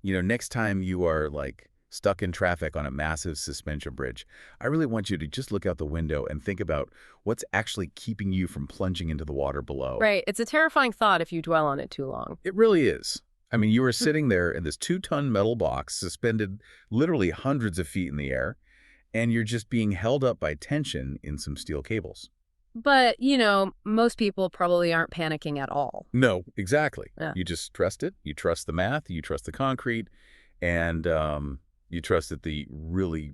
Next time you are like stuck in traffic on a massive suspension bridge, I really want you to just look out the window and think about what's actually keeping you from plunging into the water below. Right. It's a terrifying thought if you dwell on it too long. It really is. I mean, you are sitting there in this 2-ton metal box suspended literally hundreds of feet in the air, and you're just being held up by tension in some steel cables. But, most people probably aren't panicking at all. No, exactly. Yeah. You just trust it. You trust the math. You trust the concrete. And you trust that the really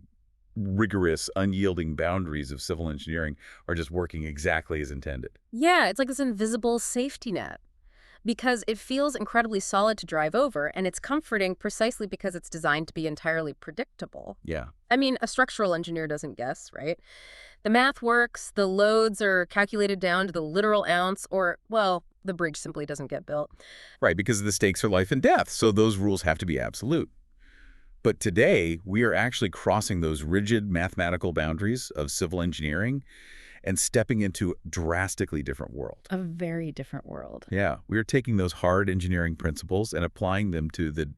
rigorous, unyielding boundaries of civil engineering are just working exactly as intended. Yeah, it's like this invisible safety net. Because it feels incredibly solid to drive over, and it's comforting precisely because it's designed to be entirely predictable. Yeah. I mean, a structural engineer doesn't guess, right? The math works, the loads are calculated down to the literal ounce, or, well, the bridge simply doesn't get built. Right, because the stakes are life and death, so those rules have to be absolute. But today, we are actually crossing those rigid mathematical boundaries of civil engineering and stepping into a drastically different world. A very different world. Yeah, we are taking those hard engineering principles and applying them to the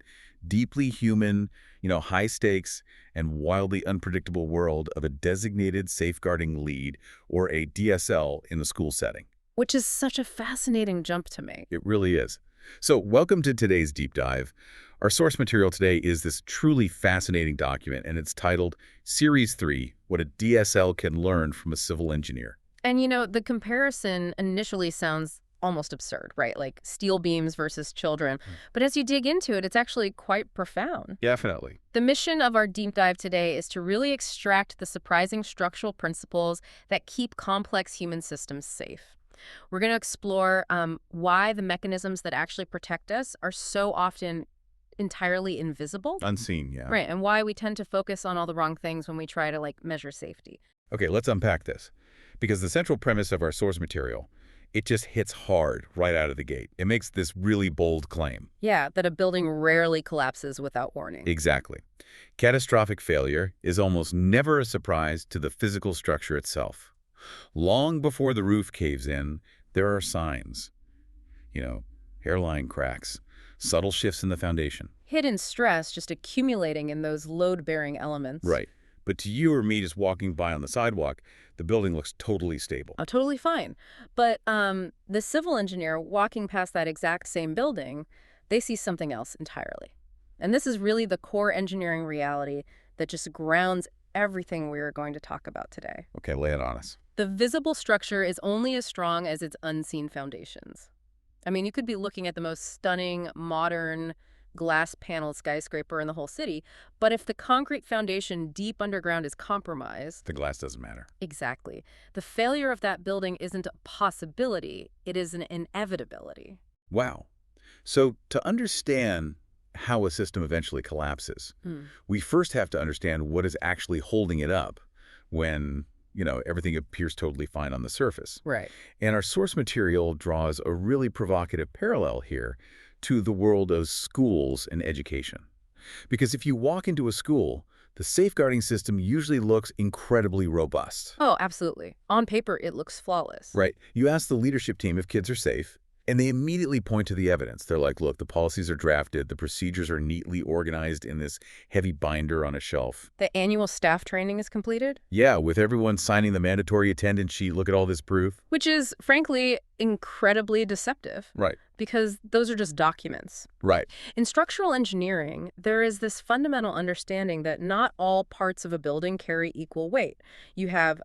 deeply human, high stakes and wildly unpredictable world of a designated safeguarding lead, or a DSL, in the school setting. Which is such a fascinating jump to make. It really is. So welcome to today's deep dive. Our source material today is this truly fascinating document, and it's titled Series 3, What a DSL Can Learn from a Civil Engineer. And the comparison initially sounds almost absurd, right? Like steel beams versus children. But as you dig into it, it's actually quite profound. Definitely. The mission of our deep dive today is to really extract the surprising structural principles that keep complex human systems safe. We're going to explore why the mechanisms that actually protect us are so often entirely invisible. Unseen, yeah. Right, and why we tend to focus on all the wrong things when we try to, measure safety. Okay, let's unpack this. Because the central premise of our source material, it just hits hard right out of the gate. It makes this really bold claim. Yeah, that a building rarely collapses without warning. Exactly. Catastrophic failure is almost never a surprise to the physical structure itself. Long before the roof caves in, there are signs. Hairline cracks, subtle shifts in the foundation. Hidden stress just accumulating in those load-bearing elements. Right. But to you or me just walking by on the sidewalk, the building looks totally stable. Oh, totally fine. But the civil engineer walking past that exact same building, they see something else entirely. And this is really the core engineering reality that just grounds everything we are going to talk about today. Okay, lay it on us. The visible structure is only as strong as its unseen foundations. I mean, you could be looking at the most stunning, modern, glass-paneled skyscraper in the whole city, but if the concrete foundation deep underground is compromised... The glass doesn't matter. Exactly. The failure of that building isn't a possibility, it is an inevitability. Wow. So to understand how a system eventually collapses, we first have to understand what is actually holding it up when everything appears totally fine on the surface. Right. And our source material draws a really provocative parallel here to the world of schools and education. Because if you walk into a school, the safeguarding system usually looks incredibly robust. Oh, absolutely. On paper, it looks flawless. Right. You ask the leadership team if kids are safe, and they immediately point to the evidence. They're like, look, the policies are drafted, the procedures are neatly organized in this heavy binder on a shelf. The annual staff training is completed? Yeah, with everyone signing the mandatory attendance sheet, look at all this proof. Which is, frankly, incredibly deceptive. Right. Because those are just documents. Right. In structural engineering, there is this fundamental understanding that not all parts of a building carry equal weight. You have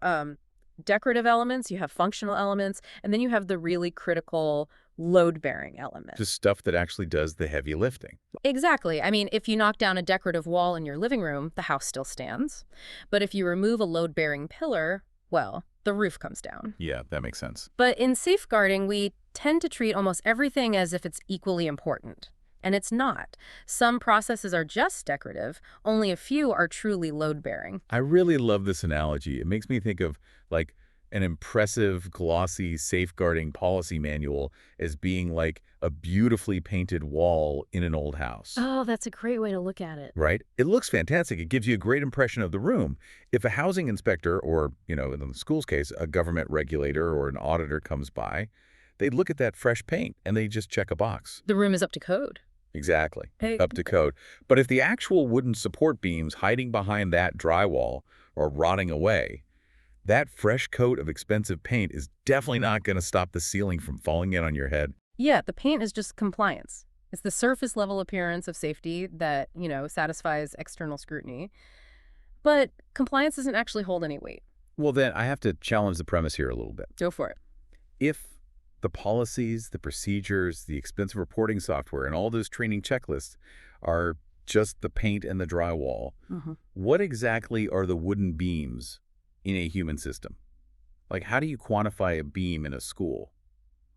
decorative elements, you have functional elements, and then you have the really critical load-bearing element. Just stuff that actually does the heavy lifting. Exactly. I mean, if you knock down a decorative wall in your living room, the house still stands. But if you remove a load-bearing pillar, well, the roof comes down. Yeah, that makes sense. But in safeguarding, we tend to treat almost everything as if it's equally important. And it's not. Some processes are just decorative. Only a few are truly load-bearing. I really love this analogy. It makes me think of, like, an impressive, glossy, safeguarding policy manual as being like a beautifully painted wall in an old house. Oh, that's a great way to look at it. Right? It looks fantastic. It gives you a great impression of the room. If a housing inspector or, in the school's case, a government regulator or an auditor comes by, they look at that fresh paint and they just check a box. The room is up to code. Exactly. Hey, Up to code. But if the actual wooden support beam's hiding behind that drywall or rotting away, that fresh coat of expensive paint is definitely not going to stop the ceiling from falling in on your head. yeah, the paint is just compliance. It's the surface level appearance of safety that, satisfies external scrutiny. But compliance doesn't actually hold any weight. Well, then I have to challenge the premise here a little bit. Go for it. If the policies, the procedures, the expensive reporting software, and all those training checklists are just the paint and the drywall, Mhm. what exactly are the wooden beams in a human system? Like, how do you quantify a beam in a school?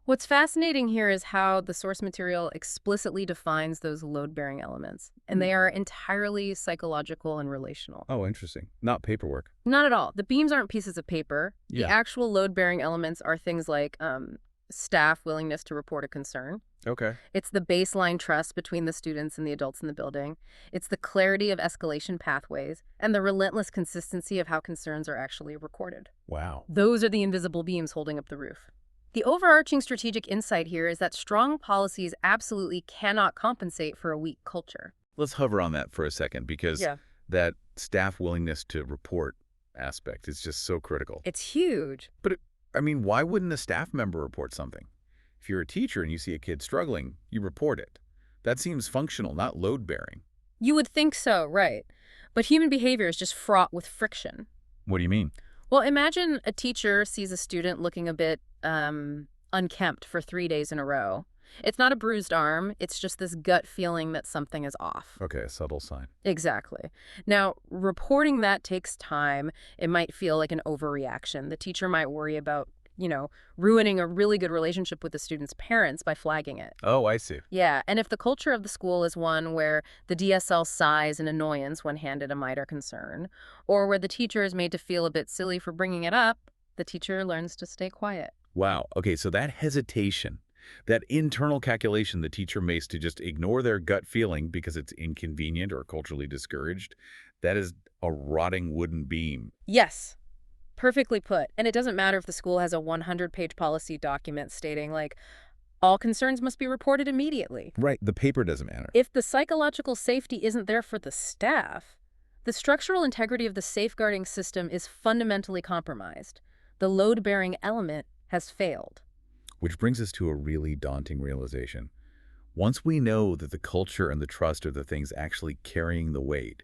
What's fascinating here is how the source material explicitly defines those load-bearing elements, and Hmm. they are entirely psychological and relational. Oh, interesting. Not paperwork. Not at all. The beams aren't pieces of paper. The Yeah. actual load-bearing elements are things like staff willingness to report a concern. Okay. It's the baseline trust between the students and the adults in the building. It's the clarity of escalation pathways and the relentless consistency of how concerns are actually recorded. Wow. Those are the invisible beams holding up the roof. The overarching strategic insight here is that strong policies absolutely cannot compensate for a weak culture. Let's hover on that for a second because Yeah. that staff willingness to report aspect is just so critical. It's huge. But, I mean, why wouldn't a staff member report something? If you're a teacher and you see a kid struggling, you report it. That seems functional, not load-bearing. You would think so, right? But human behavior is just fraught with friction. What do you mean? Well, imagine a teacher sees a student looking a bit unkempt for 3 days in a row. It's not a bruised arm, it's just this gut feeling that something is off. Okay, a subtle sign. Exactly. Now, reporting that takes time. It might feel like an overreaction. The teacher might worry about, ruining a really good relationship with the student's parents by flagging it. Oh, I see. Yeah, and if the culture of the school is one where the DSL sighs in annoyance when handed a minor concern, or where the teacher is made to feel a bit silly for bringing it up, the teacher learns to stay quiet. Wow. Okay, so that hesitation, that internal calculation the teacher makes to just ignore their gut feeling because it's inconvenient or culturally discouraged, that is a rotting wooden beam. Yes, perfectly put. And it doesn't matter if the school has a 100-page policy document stating, like, all concerns must be reported immediately. Right, the paper doesn't matter. If the psychological safety isn't there for the staff, the structural integrity of the safeguarding system is fundamentally compromised. The load-bearing element has failed. Which brings us to a really daunting realization. Once we know that the culture and the trust are the things actually carrying the weight,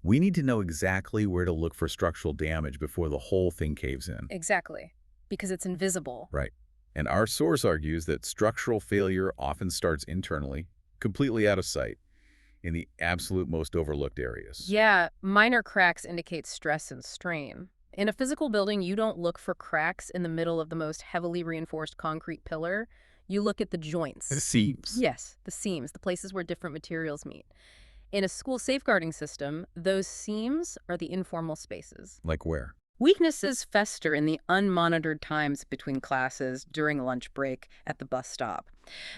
we need to know exactly where to look for structural damage before the whole thing caves in. Exactly. Because it's invisible. Right. And our source argues that structural failure often starts internally, completely out of sight, in the absolute most overlooked areas. Yeah, minor cracks indicate stress and strain. In a physical building, you don't look for cracks in the middle of the most heavily reinforced concrete pillar. You look at the joints. The seams. Yes, the seams, the places where different materials meet. In a school safeguarding system, those seams are the informal spaces. Like where? Weaknesses fester in the unmonitored times between classes, during lunch break, at the bus stop.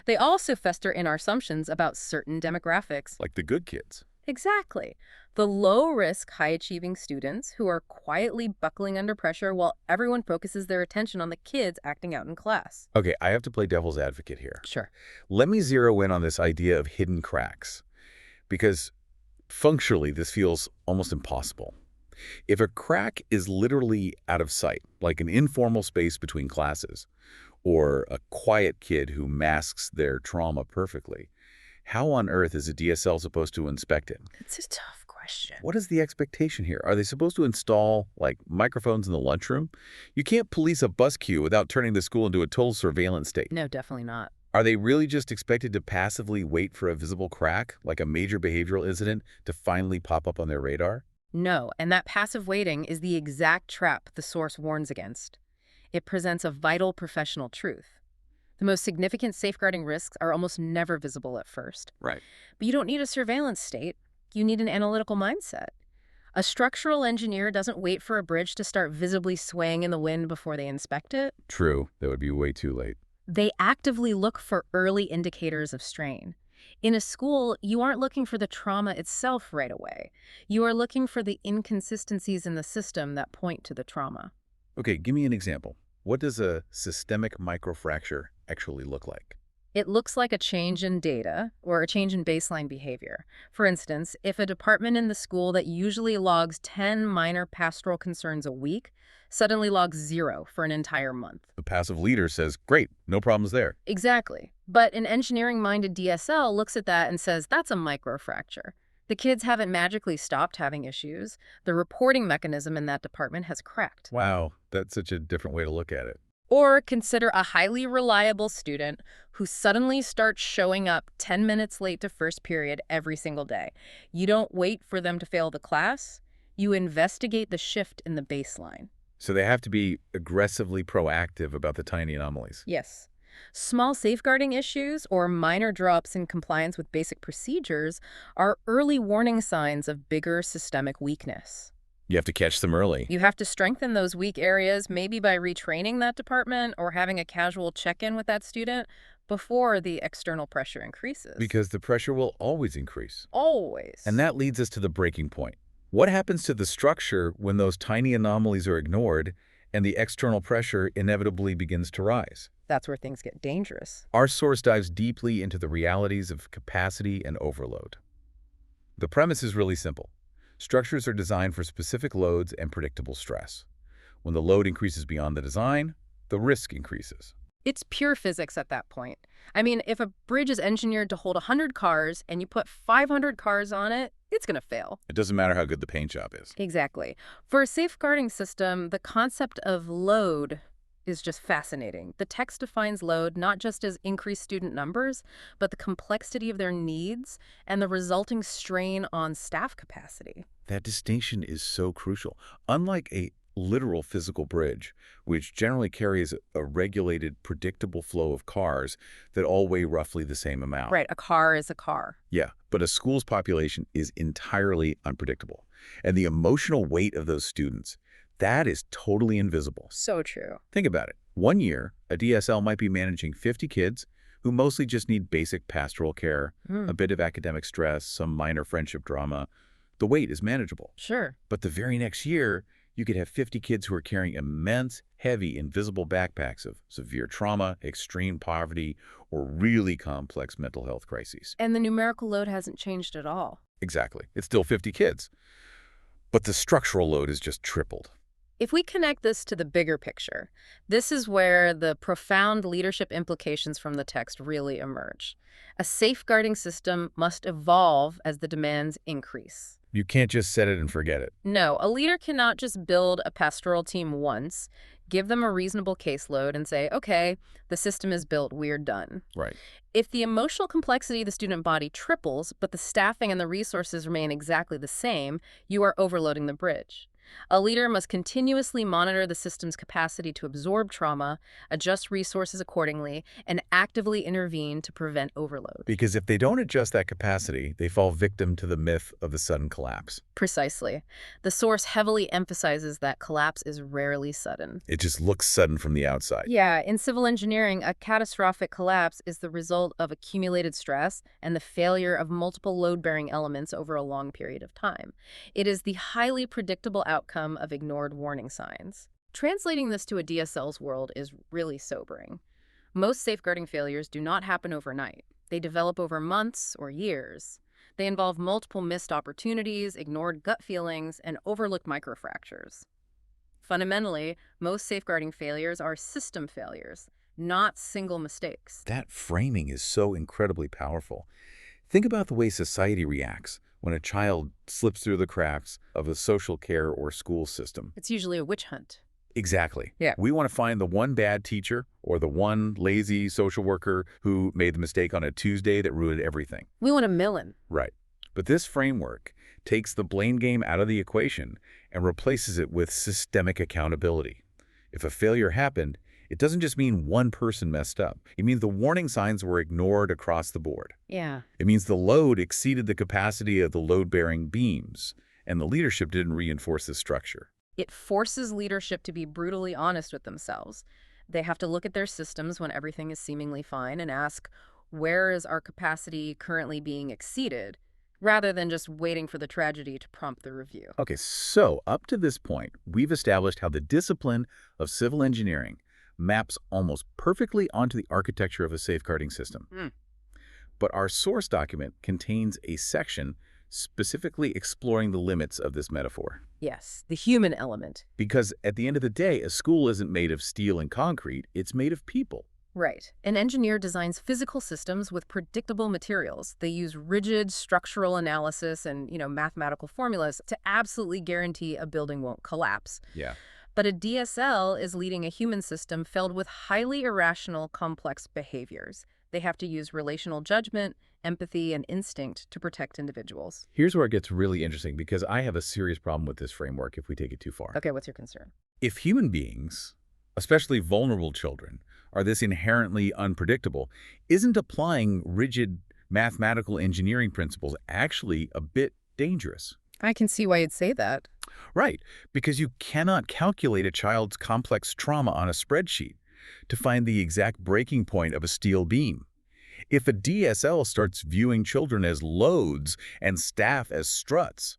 They also fester in our assumptions about certain demographics. Like the good kids. Exactly. The low-risk, high-achieving students who are quietly buckling under pressure while everyone focuses their attention on the kids acting out in class. Okay, I have to play devil's advocate here. Sure. Let me zero in on this idea of hidden cracks, because functionally this feels almost impossible. If a crack is literally out of sight, like an informal space between classes, or a quiet kid who masks their trauma perfectly, how on earth is a DSL supposed to inspect it? It's a tough question. What is the expectation here? Are they supposed to install, like, microphones in the lunchroom? You can't police a bus queue without turning the school into a total surveillance state. No, definitely not. Are they really just expected to passively wait for a visible crack, like a major behavioral incident, to finally pop up on their radar? No, and that passive waiting is the exact trap the source warns against. It presents a vital professional truth. The most significant safeguarding risks are almost never visible at first. Right. But you don't need a surveillance state. You need an analytical mindset. A structural engineer doesn't wait for a bridge to start visibly swaying in the wind before they inspect it. True. That would be way too late. They actively look for early indicators of strain. In a school, you aren't looking for the trauma itself right away. You are looking for the inconsistencies in the system that point to the trauma. Okay, give me an example. What does a systemic microfracture actually look like? It looks like a change in data or a change in baseline behavior. For instance, if a department in the school that usually logs 10 minor pastoral concerns a week suddenly logs 0 for an entire month. The passive leader says, great, no problems there. Exactly. But an engineering-minded DSL looks at that and says that's a microfracture. The kids haven't magically stopped having issues. The reporting mechanism in that department has cracked. Wow, that's such a different way to look at it. Or consider a highly reliable student who suddenly starts showing up 10 minutes late to first period every single day. You don't wait for them to fail the class. You investigate the shift in the baseline. So they have to be aggressively proactive about the tiny anomalies. Yes. Small safeguarding issues or minor drops in compliance with basic procedures are early warning signs of bigger systemic weakness. You have to catch them early. You have to strengthen those weak areas, maybe by retraining that department or having a casual check-in with that student before the external pressure increases. Because the pressure will always increase. Always. And that leads us to the breaking point. What happens to the structure when those tiny anomalies are ignored and the external pressure inevitably begins to rise? That's where things get dangerous. Our source dives deeply into the realities of capacity and overload. The premise is really simple. Structures are designed for specific loads and predictable stress. When the load increases beyond the design, the risk increases. It's pure physics at that point. I mean, if a bridge is engineered to hold 100 cars and you put 500 cars on it, it's going to fail. It doesn't matter how good the paint job is. Exactly. For a safeguarding system, the concept of load is just fascinating. The text defines load not just as increased student numbers, but the complexity of their needs and the resulting strain on staff capacity. That distinction is so crucial. Unlike a literal physical bridge, which generally carries a regulated, predictable flow of cars that all weigh roughly the same amount. Right, a car is a car. Yeah, but a school's population is entirely unpredictable. And the emotional weight of those students, that is totally invisible. So true. Think about it. One year, a DSL might be managing 50 kids who mostly just need basic pastoral care, a bit of academic stress, some minor friendship drama. The weight is manageable. Sure. But the very next year, you could have 50 kids who are carrying immense, heavy, invisible backpacks of severe trauma, extreme poverty, or really complex mental health crises. And the numerical load hasn't changed at all. Exactly. It's still 50 kids. But the structural load is just tripled. If we connect this to the bigger picture, this is where the profound leadership implications from the text really emerge. A safeguarding system must evolve as the demands increase. You can't just set it and forget it. No, a leader cannot just build a pastoral team once, give them a reasonable caseload, and say, okay, the system is built, we're done. Right. If the emotional complexity of the student body triples, but the staffing and the resources remain exactly the same, you are overloading the bridge. A leader must continuously monitor the system's capacity to absorb trauma, adjust resources accordingly, and actively intervene to prevent overload. Because if they don't adjust that capacity, they fall victim to the myth of the sudden collapse. Precisely. The source heavily emphasizes that collapse is rarely sudden. It just looks sudden from the outside. Yeah, in civil engineering, a catastrophic collapse is the result of accumulated stress and the failure of multiple load-bearing elements over a long period of time. It is the highly predictable outcome of ignored warning signs. Translating this to a DSL's world is really sobering. Most safeguarding failures do not happen overnight. They develop over months or years. They involve multiple missed opportunities, ignored gut feelings, and overlooked microfractures. Fundamentally, most safeguarding failures are system failures, not single mistakes. That framing is so incredibly powerful. Think about the way society reacts when a child slips through the cracks of a social care or school system. It's usually a witch hunt. Exactly. Yeah. We want to find the one bad teacher or the one lazy social worker who made the mistake on a Tuesday that ruined everything. We want a villain. Right. But this framework takes the blame game out of the equation and replaces it with systemic accountability. If a failure happened, it doesn't just mean one person messed up. It means the warning signs were ignored across the board. Yeah. It means the load exceeded the capacity of the load-bearing beams, and the leadership didn't reinforce the structure. It forces leadership to be brutally honest with themselves. They have to look at their systems when everything is seemingly fine and ask, where is our capacity currently being exceeded, rather than just waiting for the tragedy to prompt the review. Okay, so up to this point, we've established how the discipline of civil engineering maps almost perfectly onto the architecture of a safeguarding system. Hmm. But our source document contains a section specifically exploring the limits of this metaphor. Yes, the human element. Because at the end of the day, a school isn't made of steel and concrete, it's made of people. Right. An engineer designs physical systems with predictable materials. They use rigid structural analysis and, mathematical formulas to absolutely guarantee a building won't collapse. Yeah. But a DSL is leading a human system filled with highly irrational, complex behaviors. They have to use relational judgment, empathy, and instinct to protect individuals. Here's where it gets really interesting because I have a serious problem with this framework if we take it too far. Okay, what's your concern? If human beings, especially vulnerable children, are this inherently unpredictable, isn't applying rigid mathematical engineering principles actually a bit dangerous? I can see why you'd say that. Right, because you cannot calculate a child's complex trauma on a spreadsheet to find the exact breaking point of a steel beam. If a DSL starts viewing children as loads and staff as struts,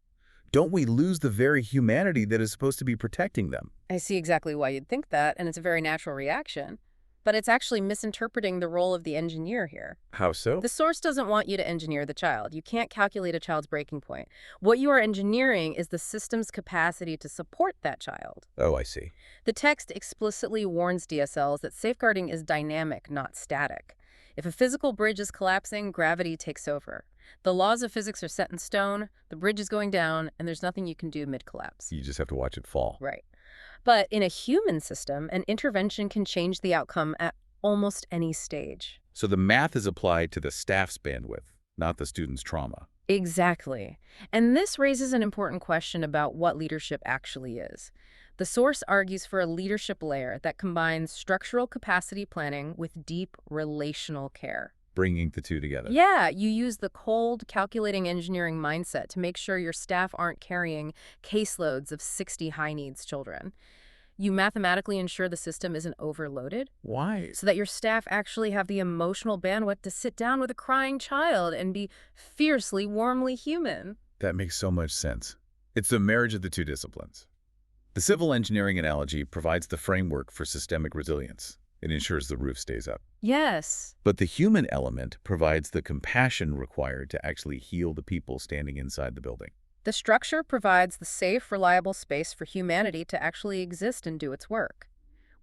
don't we lose the very humanity that is supposed to be protecting them? I see exactly why you'd think that, and it's a very natural reaction. But it's actually misinterpreting the role of the engineer here. How so? The source doesn't want you to engineer the child. You can't calculate a child's breaking point. What you are engineering is the system's capacity to support that child. Oh, I see. The text explicitly warns DSLs that safeguarding is dynamic, not static. If a physical bridge is collapsing, gravity takes over. The laws of physics are set in stone, the bridge is going down, and there's nothing you can do mid-collapse. You just have to watch it fall. Right. But in a human system, an intervention can change the outcome at almost any stage. So the math is applied to the staff's bandwidth, not the student's trauma. Exactly. And this raises an important question about what leadership actually is. The source argues for a leadership layer that combines structural capacity planning with deep relational care. Bringing the two together. Yeah, you use the cold, calculating engineering mindset to make sure your staff aren't carrying caseloads of 60 high-needs children. You mathematically ensure the system isn't overloaded Why? so that your staff actually have the emotional bandwidth to sit down with a crying child and be fiercely, warmly human. That makes so much sense. It's the marriage of the two disciplines. The civil engineering analogy provides the framework for systemic resilience. It ensures the roof stays up. Yes. But the human element provides the compassion required to actually heal the people standing inside the building. The structure provides the safe, reliable space for humanity to actually exist and do its work.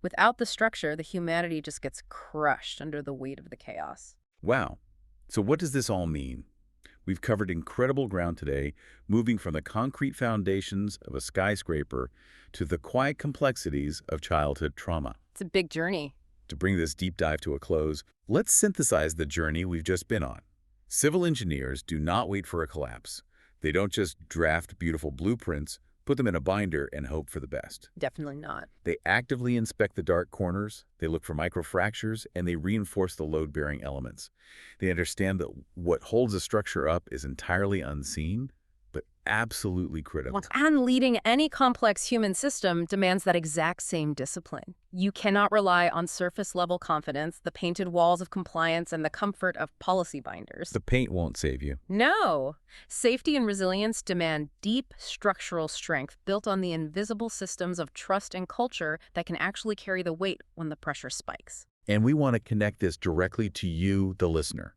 Without the structure, the humanity just gets crushed under the weight of the chaos. Wow. So what does this all mean? We've covered incredible ground today, moving from the concrete foundations of a skyscraper to the quiet complexities of childhood trauma. It's a big journey. To bring this deep dive to a close, let's synthesize the journey we've just been on. Civil engineers do not wait for a collapse. They don't just draft beautiful blueprints, put them in a binder, and hope for the best. Definitely not. They actively inspect the dark corners, they look for microfractures, and they reinforce the load-bearing elements. They understand that what holds a structure up is entirely unseen, but absolutely critical. And leading any complex human system demands that exact same discipline. You cannot rely on surface-level confidence, the painted walls of compliance, and the comfort of policy binders. The paint won't save you. No. Safety and resilience demand deep structural strength built on the invisible systems of trust and culture that can actually carry the weight when the pressure spikes. And we want to connect this directly to you, the listener.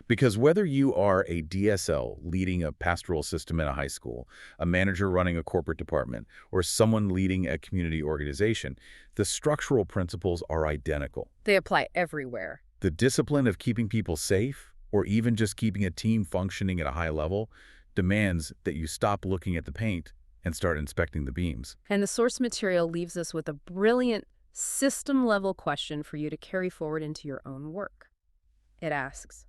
Because whether you are a DSL leading a pastoral system in a high school, a manager running a corporate department, or someone leading a community organization, the structural principles are identical. They apply everywhere. The discipline of keeping people safe, or even just keeping a team functioning at a high level, demands that you stop looking at the paint and start inspecting the beams. And the source material leaves us with a brilliant system-level question for you to carry forward into your own work. It asks,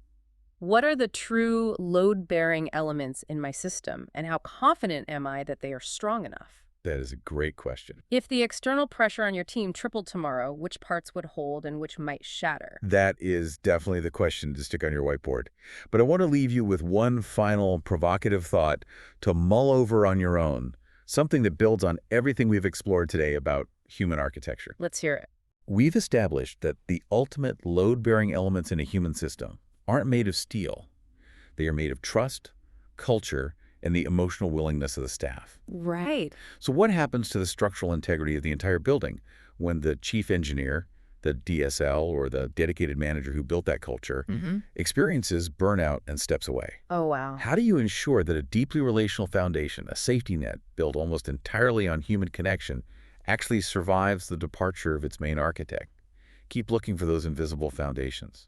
what are the true load-bearing elements in my system, and how confident am I that they are strong enough? That is a great question. If the external pressure on your team tripled tomorrow, which parts would hold and which might shatter? That is definitely the question to stick on your whiteboard. But I want to leave you with one final provocative thought to mull over on your own, something that builds on everything we've explored today about human architecture. Let's hear it. We've established that the ultimate load-bearing elements in a human system aren't made of steel. They are made of trust, culture, and the emotional willingness of the staff. Right. So what happens to the structural integrity of the entire building when the chief engineer, the DSL or the dedicated manager who built that culture, Hmm. experiences burnout and steps away. Oh, wow. How do you ensure that a deeply relational foundation, a safety net built almost entirely on human connection, actually survives the departure of its main architect? Keep looking for those invisible foundations.